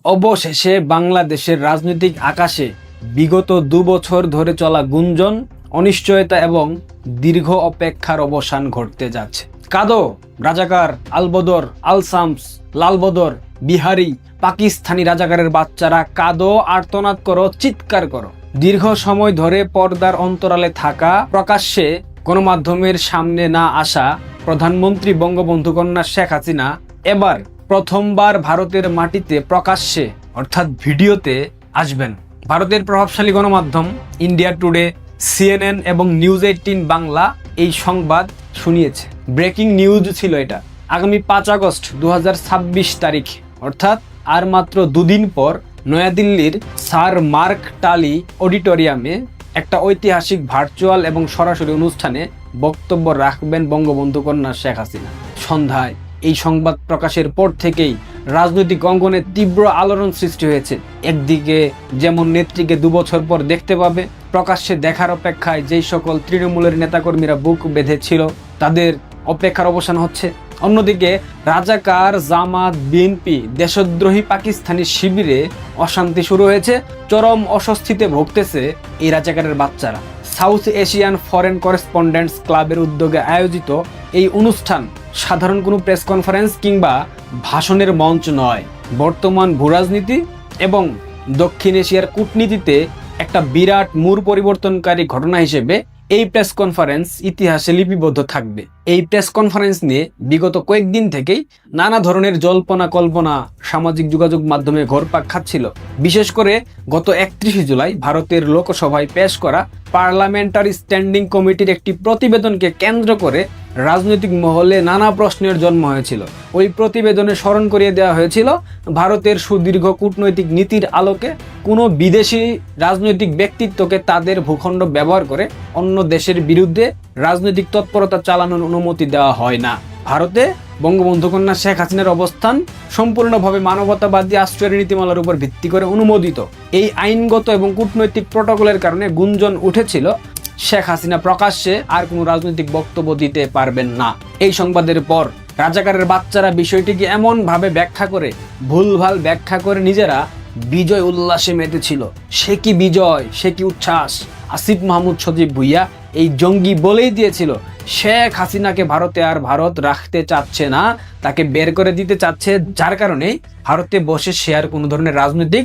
অবশেষে বাংলাদেশের রাজনৈতিক আকাশে বিগত 2 বছর ধরে চলা গুঞ্জন, অনিশ্চয়তা এবং দীর্ঘ অপেক্ষার অবসান ঘটতে যাচ্ছে। কাদো, রাজাকার, আলবদর, আলসামস, লালবদর, বিহারি, পাকিস্তানি রাজাকারের বাচ্চারা কাদো, আর্তনাদ করো, চিৎকার করো। দীর্ঘ সময় ধরে পর্দার অন্তরালে থাকা, প্রকাশ্যে গণমাধ্যমের সামনে না আসা প্রধানমন্ত্রী বঙ্গবন্ধু কন্যা শেখ হাসিনা এবার প্রথমবার ভারতের মাটিতে প্রকাশ্যে অর্থাৎ ভিডিওতে আসবেন। ভারতের প্রভাবশালী গণমাধ্যম ইন্ডিয়া টুডে, CNN এবং নিউজ 18 বাংলা এই সংবাদ শুনিয়েছে। ব্রেকিং নিউজ ছিল এটা। আগামী 5 আগস্ট 2026 তারিখ অর্থাৎ আর মাত্র দুদিন পর নয়াদিল্লির স্যার মার্ক টালি অডিটোরিয়ামে একটা ঐতিহাসিক ভার্চুয়াল এবং সরাসরি অনুষ্ঠানে বক্তব্য রাখবেন বঙ্গবন্ধু কন্যা শেখ হাসিনা। সন্ধ্যায় এই সংবাদ প্রকাশের পর থেকেই রাজনৈতিক অঙ্গনে তীব্র আলোড়ন সৃষ্টি হয়েছে। একদিকে যেমন নেত্রীকে 2 বছর পর দেখতে পাবে, প্রকাশ্যে দেখার অপেক্ষায় যেই সকল তৃণমূলের নেতাকর্মীরা বুক বেঁধেছিল তাদের অপেক্ষার অবসান হচ্ছে। অন্যদিকে রাজাকার, জামাত, বিএনপি, দেশদ্রোহী পাকিস্তানি শিবিরে অশান্তি শুরু হয়েছে। চরম অস্বস্তিতে ভুগতেছে এই রাজাকারের বাচ্চারা। সাউথ এশিয়ান ফরেন করেসপন্ডেন্টস ক্লাবের উদ্যোগে আয়োজিত এই অনুষ্ঠান সাধারণ কোনো প্রেস কনফারেন্স কিংবা ভাষণের মঞ্চ নয়। বর্তমান ভূরাজনীতি এবং দক্ষিণ এশিয়ার কূটনীতিতে একটা বিরাট মূল পরিবর্তনকারী ঘটনা হিসেবে এই প্রেস কনফারেন্স ইতিহাসে লিপিবদ্ধ থাকবে। এই প্রেস কনফারেন্স নিয়ে বিগত কয়েকদিন থেকেই নানা ধরনের জল্পনা কল্পনা সামাজিক যোগাযোগ মাধ্যমে ঘুরপাক খাচ্ছিল। বিশেষ করে গত 31 জুলাই ভারতের লোকসভায় পেশ করা পার্লামেন্টারি স্ট্যান্ডিং কমিটির একটি প্রতিবেদনকে কেন্দ্র করে রাজনৈতিক মহলে নানা প্রশ্নের জন্ম হয়েছিল। ওই প্রতিবেদনে স্মরণ করিয়ে দেওয়া হয়েছিল ভারতের সুদীর্ঘ কূটনৈতিক নীতির আলোকে কোনো বিদেশি রাজনৈতিক ব্যক্তিত্বকে তাদের ভূখণ্ড ব্যবহার করে অন্য দেশের বিরুদ্ধে রাজনৈতিক তৎপরতা চালানোর অনুমতি দেওয়া হয় না। ভারতে বঙ্গবন্ধু কন্যা শেখ হাসিনার অবস্থান সম্পূর্ণভাবে মানবতাবাদী আশ্রয়ের নীতিমালার উপর ভিত্তি করে অনুমোদিত। এই আইনগত এবং কূটনৈতিক প্রটোকলের কারণে গুঞ্জন উঠেছিল শেখ হাসিনা প্রকাশ্যে আর কোনো রাজনৈতিক বক্তব্য দিতে পারবেন না। এই সংবাদের পর রাজাকারের বাচ্চারা বিষয়টিকে এমনভাবে ব্যাখ্যা করে, ভুলভাল ব্যাখ্যা করে নিজেরা বিজয় উল্লাসে মেতেছিল। সে কি বিজয়, সে কি উচ্ছ্বাস। আসিফ মাহমুদ সজীব ভুইয়া এই জঙ্গি বলেই দিয়েছিল শেখ হাসিনাকে ভারতে আর ভারত রাখতে চাচ্ছে না, তাকে বের করে দিতে চাচ্ছে, যার কারণে ভারতে বসে সে আর কোনো ধরনের রাজনৈতিক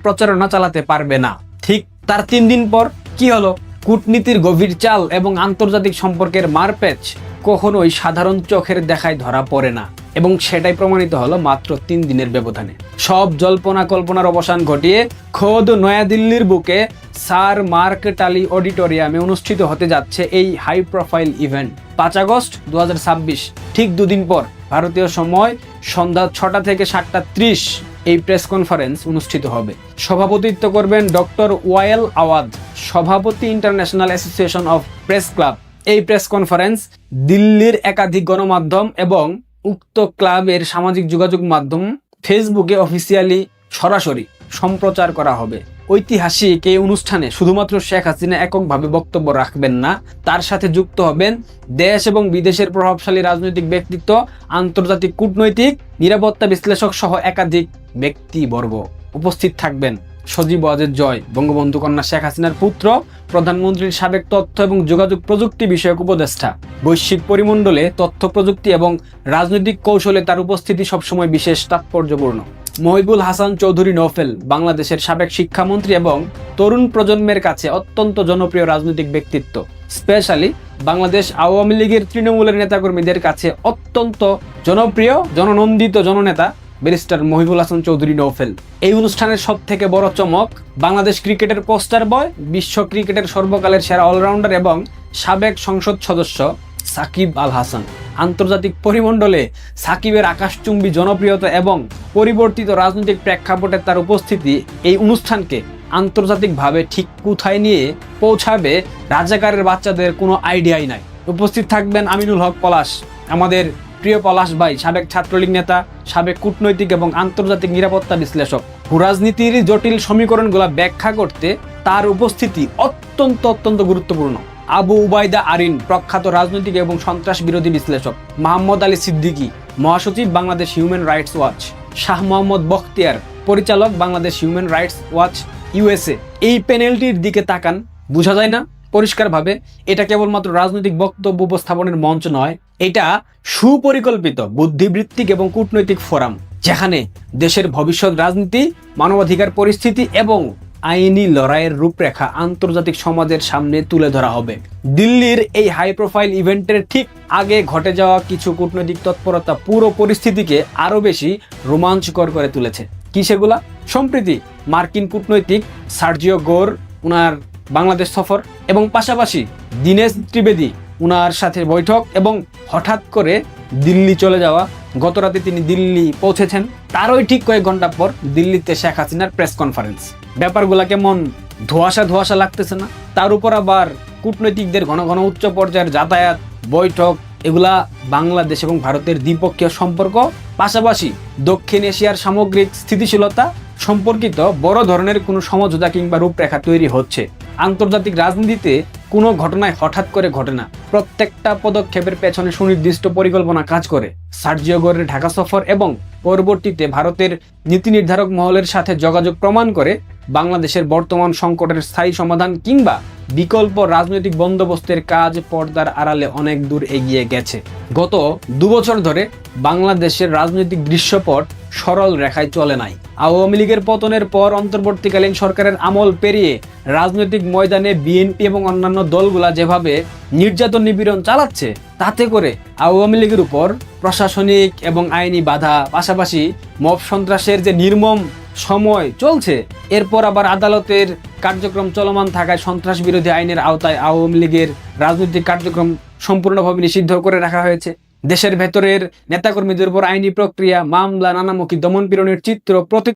প্রচারণা চালাতে পারবে না। ঠিক তার 3 দিন পর কি হলো? কূটনীতির গভীর চাল এবং আন্তর্জাতিক সম্পর্কের মারপ্যাচ কখনোই সাধারণ চোখের দেখায় ধরা পড়ে না, এবং সেটাই প্রমাণিত হলো মাত্র 3 দিনের ব্যবধানে। সব জল্পনা কল্পনার অবসান ঘটিয়ে খোদ নয়াদিল্লির বুকে স্যার মার্ক টালি অডিটোরিয়ামে অনুষ্ঠিত হতে যাচ্ছে এই হাই প্রোফাইল ইভেন্ট। 5 আগস্ট 2026 ঠিক 2 দিন পর ভারতীয় সময় সন্ধ্যা 6টা থেকে 7:30 এই প্রেস কনফারেন্স অনুষ্ঠিত হবে। সভাপতিত্ব করবেন ডক্টর ওয়ায়েল আওয়াদ, সভাপতি international association of press club. এই প্রেস কনফারেন্স দিল্লির একাধিক গণমাধ্যম এবং উক্ত ক্লাবের সামাজিক যোগাযোগ মাধ্যম ফেসবুকে অফিসিয়ালি সরাসরি সম্প্রচার করা হবে। ঐতিহাসিক এই অনুষ্ঠানে শুধুমাত্র শেখ হাসিনা এককভাবে বক্তব্য রাখবেন না, তার সাথে যুক্ত হবেন দেশ এবং বিদেশের প্রভাবশালী রাজনৈতিক ব্যক্তিত্ব, আন্তর্জাতিক কূটনৈতিক, নিরাপত্তা বিশ্লেষক সহ একাধিক ব্যক্তিবর্গ। উপস্থিত থাকবেন সজীব ওয়াজেদ জয়, বঙ্গবন্ধু কন্যা শেখ হাসিনার পুত্র, প্রধানমন্ত্রীর সাবেক তথ্য এবং যোগাযোগ প্রযুক্তি বিষয়ক উপদেষ্টা। বৈশ্বিক পরিমণ্ডলে তথ্য প্রযুক্তি এবং রাজনৈতিক কৌশলে তার উপস্থিতি সবসময় বিশেষ তাৎপর্যপূর্ণ। মহিবুল হাসান চৌধুরী নওফেল, বাংলাদেশের সাবেক শিক্ষামন্ত্রী এবং তরুণ প্রজন্মের কাছে অত্যন্ত জনপ্রিয় রাজনৈতিক ব্যক্তিত্ব। স্পেশালি বাংলাদেশ আওয়ামী লীগের তৃণমূলের নেতাকর্মীদের কাছে অত্যন্ত জনপ্রিয়, জননন্দিত জননেতা ব্যারিস্টার মহিবুল হাসান চৌধুরী নওফেল। এই অনুষ্ঠানের সব থেকে বড় চমক, বাংলাদেশ ক্রিকেটের পোস্টার বয়, বিশ্ব ক্রিকেটের সর্বকালের সেরা অলরাউন্ডার এবং সাবেক সংসদ সদস্য সাকিব আল হাসান। আন্তর্জাতিক পরিমণ্ডলে সাকিবের আকাশচুম্বী জনপ্রিয়তা এবং পরিবর্তিত রাজনৈতিক প্রেক্ষাপটে তার উপস্থিতি এই অনুষ্ঠানকে আন্তর্জাতিকভাবে ঠিক কোথায় নিয়ে পৌঁছাবে রাজাকারের বাচ্চাদের কোনো আইডিয়াই নাই। উপস্থিত থাকবেন আমিনুল হক পলাশ, আমাদের প্রিয় পলাশ ভাই, সাবেক ছাত্রলীগ নেতা, সাবেক কূটনৈতিক এবং আন্তর্জাতিক নিরাপত্তা বিশ্লেষক। ভূরাজনীতির জটিল সমীকরণগুলো ব্যাখ্যা করতে তার উপস্থিতি অত্যন্ত গুরুত্বপূর্ণ। আবু উবাইদা আরিন, প্রখ্যাত রাজনৈতিক এবং সন্ত্রাস বিরোধী বিশ্লেষক। মোহাম্মদ আলী সিদ্দিকী, মহাসচিব, Bangladesh human rights watch. Shah Mohammad Bakhtiar, পরিচালক Bangladesh human rights watch USA. এই প্যানেলটির দিকে তাকান, বোঝা যায় না পরিষ্কারভাবে এটা কেবলমাত্র রাজনৈতিক বক্তব্য উপস্থাপনের মঞ্চ নয়, এটা সুপরিকল্পিত বুদ্ধিবৃত্তিক এবং কূটনৈতিক ফোরাম, যেখানে দেশের ভবিষ্যৎ রাজনীতি, মানবাধিকার পরিস্থিতি এবং আইনি লড়াইয়ের রূপরেখা আন্তর্জাতিক সমাজের সামনে তুলে ধরা হবে। দিল্লির এই হাই প্রোফাইল ইভেন্টের ঠিক আগে ঘটে যাওয়া কিছু কূটনৈতিক তৎপরতা পুরো পরিস্থিতিকে আরও বেশি রোমাঞ্চকর করে তুলেছে। কি সেগুলা? সম্প্রতি মার্কিন কূটনৈতিক সার্জিও গোর উনার বাংলাদেশ সফর এবং পাশাপাশি দীনেশ ত্রিবেদী উনার সাথে বৈঠক এবং হঠাৎ করে দিল্লি চলে যাওয়া। গতরাতে তিনি দিল্লি পৌঁছেছেন, তারই ঠিক কয়েক ঘন্টা পর দিল্লিতে শেখ হাসিনার প্রেস কনফারেন্স। ব্যাপারগুলা কেমন ধোঁয়াশা ধোঁয়াশা লাগতেছে না? তার উপর আবার কূটনৈতিকদের ঘন ঘন উচ্চ পর্যায়ের যাতায়াত, বৈঠক, এগুলা বাংলাদেশ এবং ভারতের দ্বিপক্ষীয় সম্পর্ক, পাশাপাশি দক্ষিণ এশিয়ার সামগ্রিক স্থিতিশীলতা সম্পর্কিত বড় ধরনের কোনো সমঝোতা কিংবা রূপরেখা তৈরি হচ্ছে। আন্তর্জাতিক রাজনীতিতে কোনো ঘটনায় হঠাৎ করে ঘটে না, প্রত্যেকটা পদক্ষেপের পেছনে সুনির্দিষ্ট পরিকল্পনা কাজ করে। সার্জিও গোরের ঢাকা সফর এবং পরবর্তীতে ভারতের নীতি নির্ধারক মহলের সাথে যোগাযোগ প্রমাণ করে বাংলাদেশের বর্তমান সংকটের স্থায়ী সমাধান কিংবা বিকল্প রাজনৈতিক বন্দোবস্তের কাজ পর্দার আড়ালে অনেক দূর এগিয়ে গেছে। গত 2 বছর ধরে বাংলাদেশের রাজনৈতিক দৃশ্যপট সরল রেখায় চলে নাই। আওয়ামী লীগের পতনের পর অন্তর্বর্তীকালীন সরকারের আমল পেরিয়ে রাজনৈতিক ময়দানে বিএনপি এবং অন্যান্য দলগুলা যেভাবে নির্যাতন নিপীড়ন চালাচ্ছে, তাতে করে আওয়ামী লীগের উপর প্রশাসনিক এবং আইনি বাধা, পাশাপাশি মব সন্ত্রাসের যে নির্মম সময় চলছে, এরপর আবার আদালতের কার্যক্রম চলমান থাকায় সন্ত্রাস বিরোধী আইনের আওতায় আওয়ামী লীগের রাজনৈতিক কার্যক্রম সম্পূর্ণভাবে নিষিদ্ধ করে রাখা হয়েছে। দেশের ভেতরের নেতাকর্মীদের উপর আইনি প্রক্রিয়া, মামলা, নানামুখী দমন পীড়নের চিত্র